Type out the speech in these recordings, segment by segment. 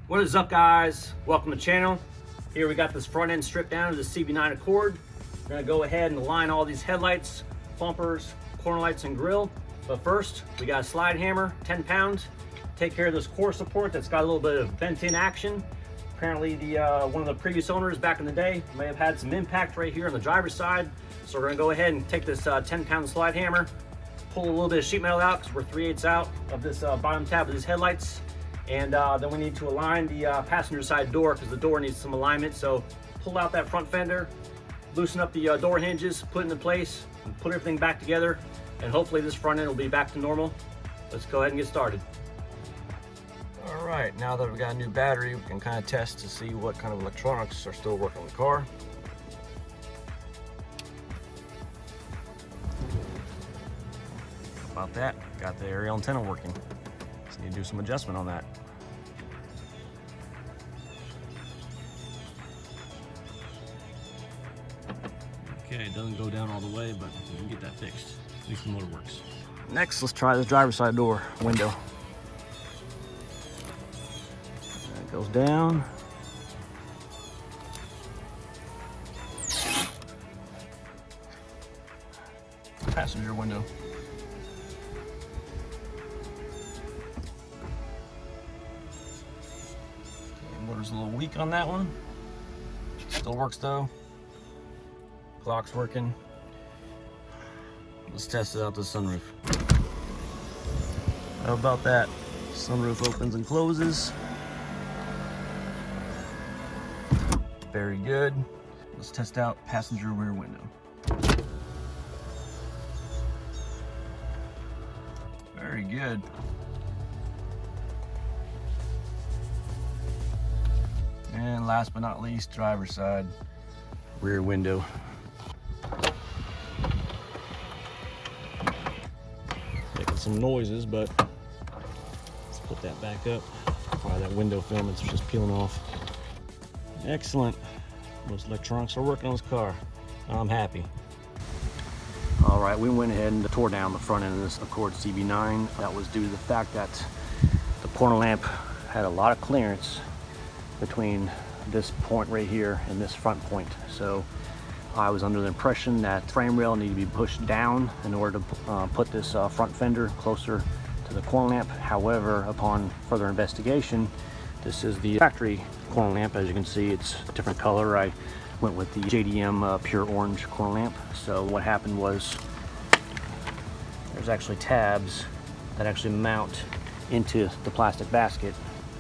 What is up, guys? Welcome to the channel. Here we got this front end stripped down to the CB9 Accord. We're gonna go ahead and align all these headlights, bumpers, corner lights, and grille. But first, we got a slide hammer, 10 pounds. Take care of this core support that's got a little bit of bent in action. Apparently one of the previous owners back in the day may have had some impact right here on the driver's side. So we're gonna go ahead and take this 10-pound slide hammer, pull a little bit of sheet metal out because we're 3/8 out of this bottom tab of these headlights. And then we need to align the passenger side door because the door needs some alignment. So pull out that front fender, loosen up the door hinges, put it into place, and put everything back together. And hopefully this front end will be back to normal. Let's go ahead and get started. All right, now that we got a new battery, we can kind of test to see what kind of electronics are still working on the car. How about that? Got the aerial antenna working. Just need to do some adjustment on that. Okay, it doesn't go down all the way, but we can get that fixed. At least the motor works. Next, let's try this driver's side door window. That goes down. Passenger window. Motor's a little weak on that one. Still works though. Clock's working. Let's test it out the sunroof. How about that? Sunroof opens and closes. Very good. Let's test out passenger rear window. Very good. And last but not least, driver's side rear window. Making some noises, but let's put that back up. Wow, that window film is just peeling off. Excellent. Most electronics are working on this car. I'm happy. All right, we went ahead and tore down the front end of this Accord CB9. That was due to the fact that the corner lamp had a lot of clearance between this point right here and this front point. So I was under the impression that frame rail needed to be pushed down in order to put this front fender closer to the corner lamp. However, upon further investigation, this is the factory corner lamp. As you can see, it's a different color. I went with the JDM pure orange corner lamp. So what happened was there's actually tabs that actually mount into the plastic basket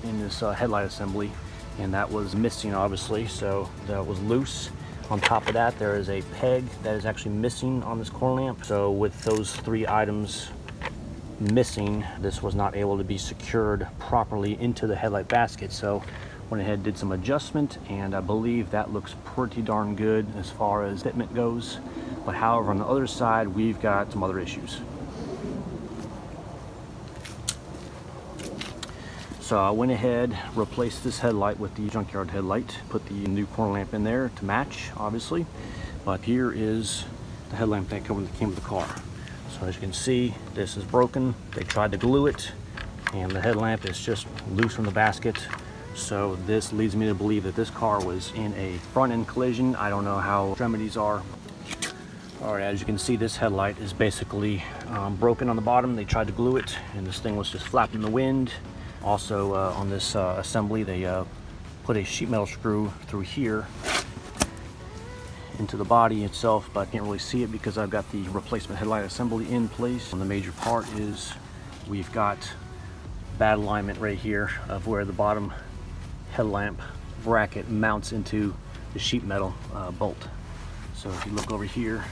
in this headlight assembly, and that was missing obviously, so that was loose. On top of that, there is a peg that is actually missing on this corner lamp. So with those three items missing, this was not able to be secured properly into the headlight basket. So went ahead and did some adjustment, and I believe that looks pretty darn good as far as fitment goes. But however, on the other side, we've got some other issues. So I went ahead, replaced this headlight with the Junkyard headlight, put the new corner lamp in there to match, obviously. But here is the headlamp that came with the car. So as you can see, this is broken. They tried to glue it, and the headlamp is just loose from the basket. So this leads me to believe that this car was in a front end collision. I don't know how extremities are. All right, as you can see, this headlight is basically broken on the bottom. They tried to glue it, and this thing was just flapping in the wind. Also on this assembly, they put a sheet metal screw through here into the body itself, but I can't really see it because I've got the replacement headlight assembly in place. And the major part is we've got bad alignment right here of where the bottom headlamp bracket mounts into the sheet metal bolt. So if you look over here,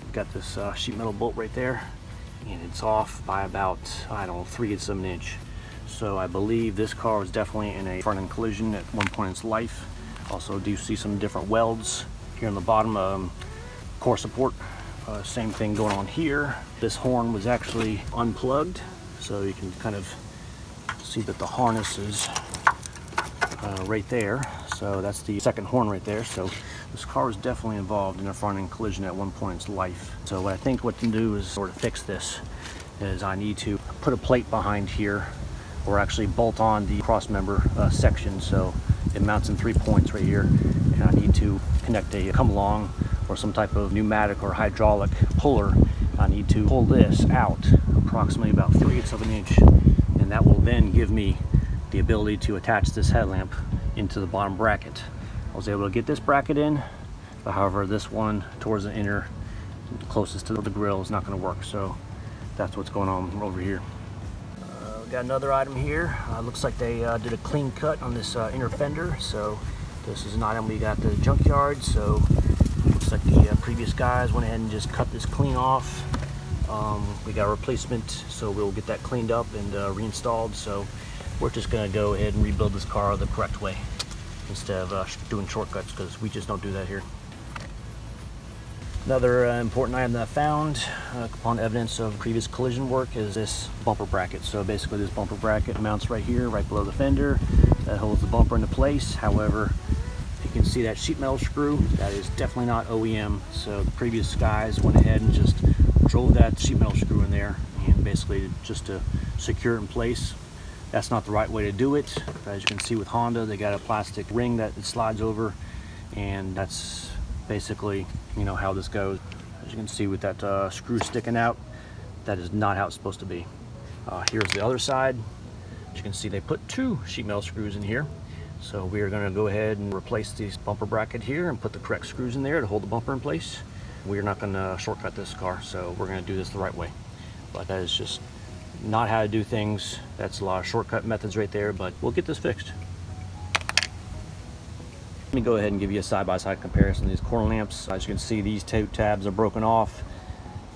we've got this sheet metal bolt right there, and it's off by about, I don't know, 3/8 of an inch. So I believe this car was definitely in a front end collision at one point in its life. Also do see some different welds here on the bottom core support. Same thing going on here. This horn was actually unplugged, so you can kind of see that the harness is right there. So that's the second horn right there. So this car was definitely involved in a front end collision at one point in its life. So what I think what to do is sort of fix this is I need to put a plate behind here or actually bolt on the cross member section. So it mounts in 3 points right here, and I need to connect a come along or some type of pneumatic or hydraulic puller. I need to pull this out approximately about 3/8 of an inch, and that will then give me the ability to attach this headlamp into the bottom bracket. I was able to get this bracket in, but however this one towards the inner, closest to the grill, is not going to work. So that's what's going on over here. We got another item here. Looks like they did a clean cut on this inner fender. So this is an item we got at the junkyard. So looks like the previous guys went ahead and just cut this clean off. We got a replacement, so we'll get that cleaned up and reinstalled. So we're just going to go ahead and rebuild this car the correct way instead of doing shortcuts, because we just don't do that here. Another important item that I found upon evidence of previous collision work is this bumper bracket. So basically this bumper bracket mounts right here, right below the fender. That holds the bumper into place. However, you can see that sheet metal screw, that is definitely not OEM. So the previous guys went ahead and just drove that sheet metal screw in there, and basically just to secure it in place. That's not the right way to do it. As you can see with Honda, they got a plastic ring that it slides over, and that's basically, you know, how this goes. As you can see with that screw sticking out, that is not how it's supposed to be. Here's the other side. As you can see, they put 2 sheet metal screws in here. So we are going to go ahead and replace this bumper bracket here and put the correct screws in there to hold the bumper in place. We're not going to shortcut this car, so we're going to do this the right way. But that is just not how to do things. That's a lot of shortcut methods right there, but we'll get this fixed. Let me go ahead and give you a side-by-side comparison of these corner lamps. As you can see, these 2 tabs are broken off.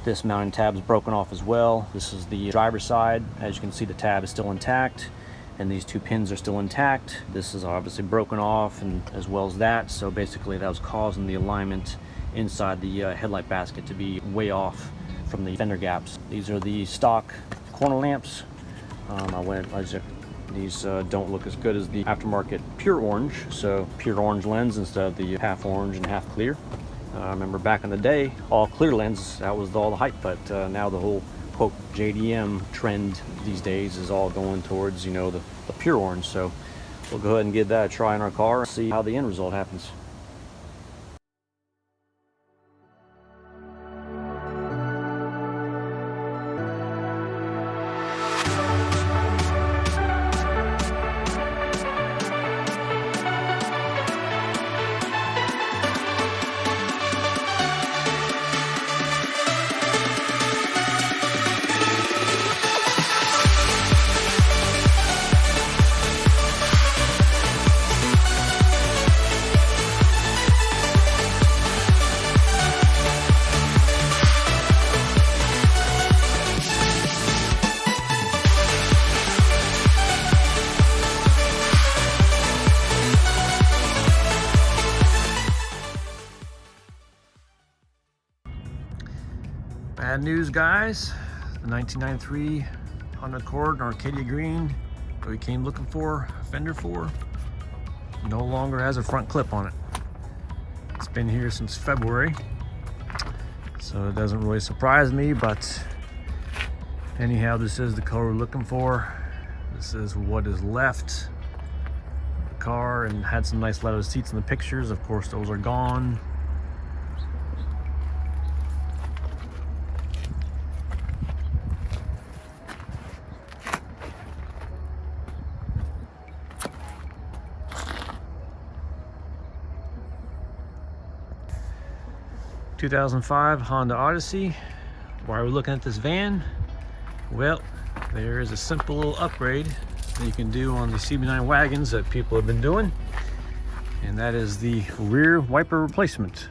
This mounting tab is broken off as well. This is the driver's side. As you can see, the tab is still intact, and these 2 pins are still intact. This is obviously broken off, and as well as that. So basically that was causing the alignment inside the headlight basket to be way off from the fender gaps. These are the stock corner lamps. These don't look as good as the aftermarket pure orange, so pure orange lens instead of the half orange and half clear. I remember back in the day, all clear lens, that was all the hype, but now the whole quote JDM trend these days is all going towards, you know, the pure orange. So we'll go ahead and give that a try in our car and see how the end result happens. Bad news, guys. The 1993 Honda Accord Arcadia Green that we came looking for, a fender for, no longer has a front clip on it. It's been here since February, so it doesn't really surprise me, but anyhow, this is the color we're looking for. This is what is left of the car, and had some nice leather seats in the pictures. Of course, those are gone. 2005 Honda Odyssey. Why are we looking at this van? Well, there is a simple little upgrade that you can do on the CB9 wagons that people have been doing, and that is the rear wiper replacement.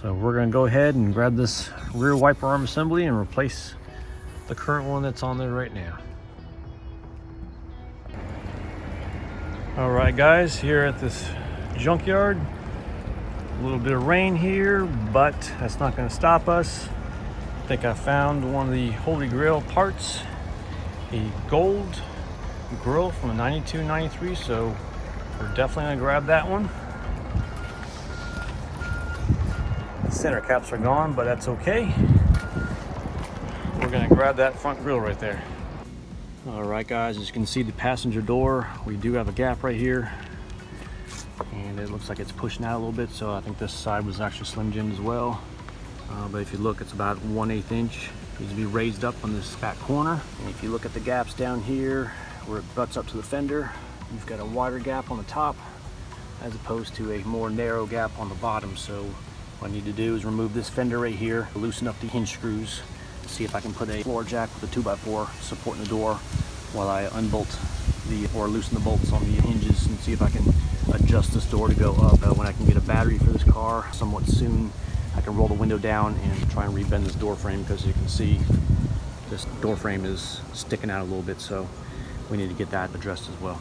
So we're going to go ahead and grab this rear wiper arm assembly and replace the current one that's on there right now. All right, guys, here at this junkyard, a little bit of rain here, but that's not going to stop us. I think I found one of the Holy Grail parts, a gold grill from a 92-93, so we're definitely going to grab that one. The center caps are gone, but that's okay. We're going to grab that front grill right there. All right, guys, as you can see, the passenger door, we do have a gap right here, and it looks like it's pushing out a little bit, so I think this side was actually slim jimmed as well. But if you look, it's about 1/8 inch. It needs to be raised up on this back corner. And if you look at the gaps down here where it butts up to the fender, you've got a wider gap on the top as opposed to a more narrow gap on the bottom. So what I need to do is remove this fender right here, loosen up the hinge screws, see if I can put a floor jack with a 2x4 supporting the door while I unbolt or loosen the bolts on the hinges, and see if I can adjust this door to go up. When I can get a battery for this car somewhat soon, I can roll the window down and try and rebend this door frame, because you can see this door frame is sticking out a little bit, so we need to get that addressed as well.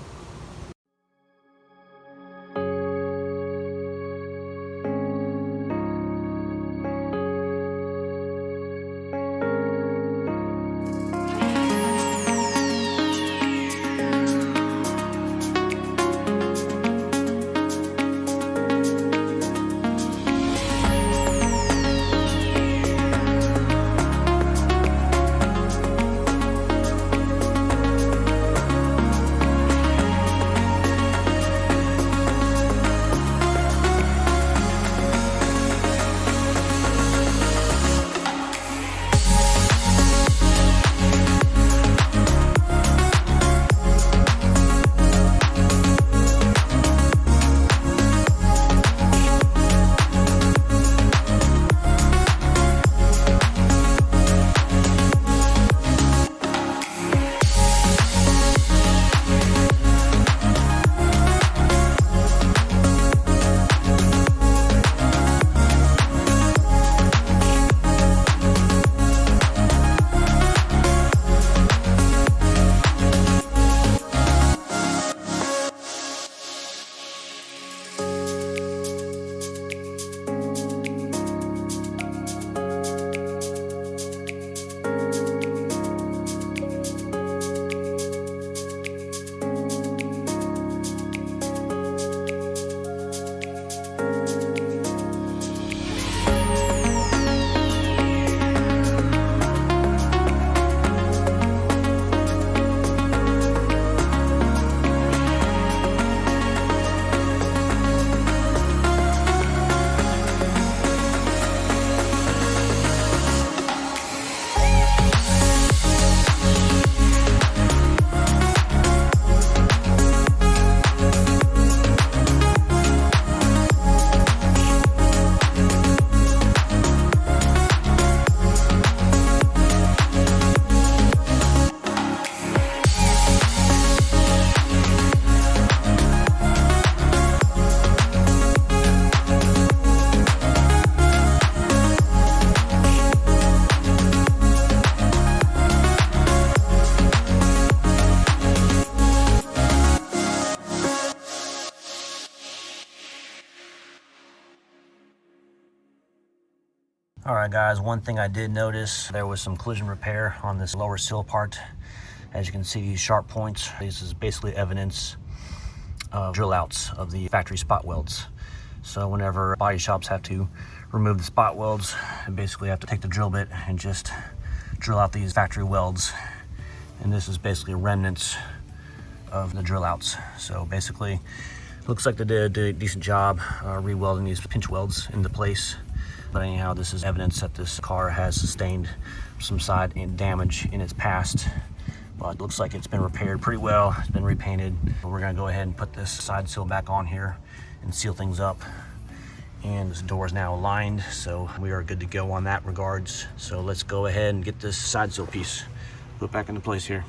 All right, guys, one thing I did notice, there was some collision repair on this lower sill part. As you can see, these sharp points, this is basically evidence of drill outs of the factory spot welds. So whenever body shops have to remove the spot welds, they basically have to take the drill bit and just drill out these factory welds. And this is basically remnants of the drill outs. So basically, looks like they did a decent job re-welding these pinch welds into place. But anyhow, this is evidence that this car has sustained some side damage in its past. But it looks like it's been repaired pretty well. It's been repainted. We're gonna go ahead and put this side sill back on here and seal things up. And this door is now aligned, so we are good to go on that regards. So let's go ahead and get this side sill piece put back into place here.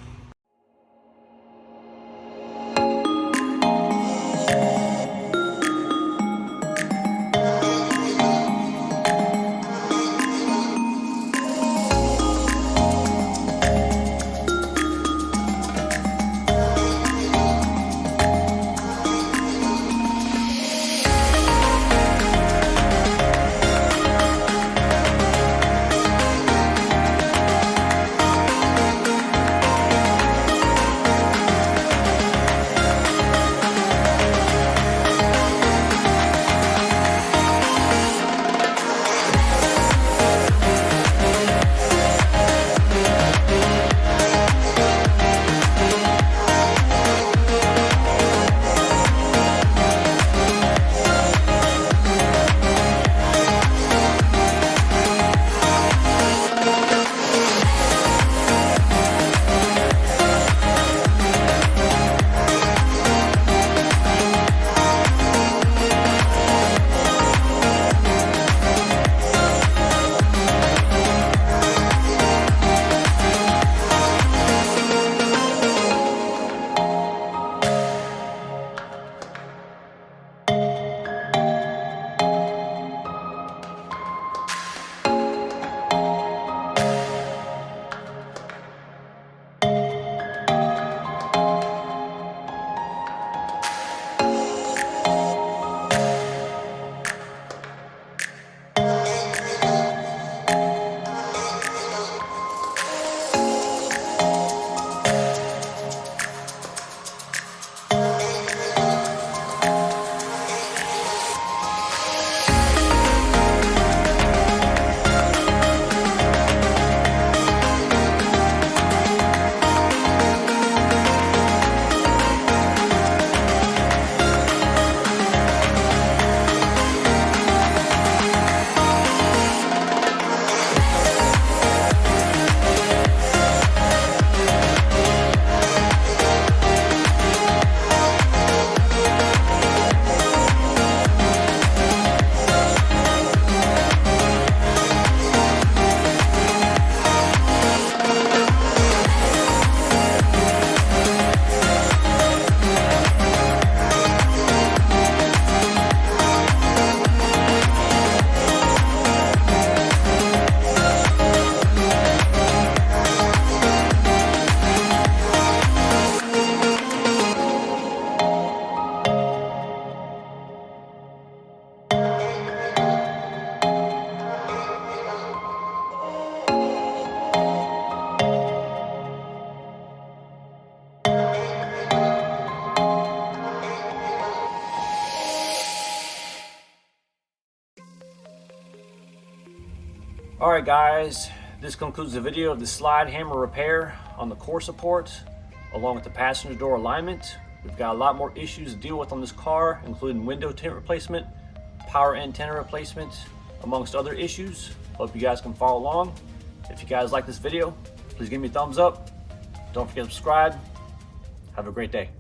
Alright guys, this concludes the video of the slide hammer repair on the core support, along with the passenger door alignment. We've got a lot more issues to deal with on this car, including window tint replacement, power antenna replacement, amongst other issues. Hope you guys can follow along. If you guys like this video, please give me a thumbs up. Don't forget to subscribe. Have a great day.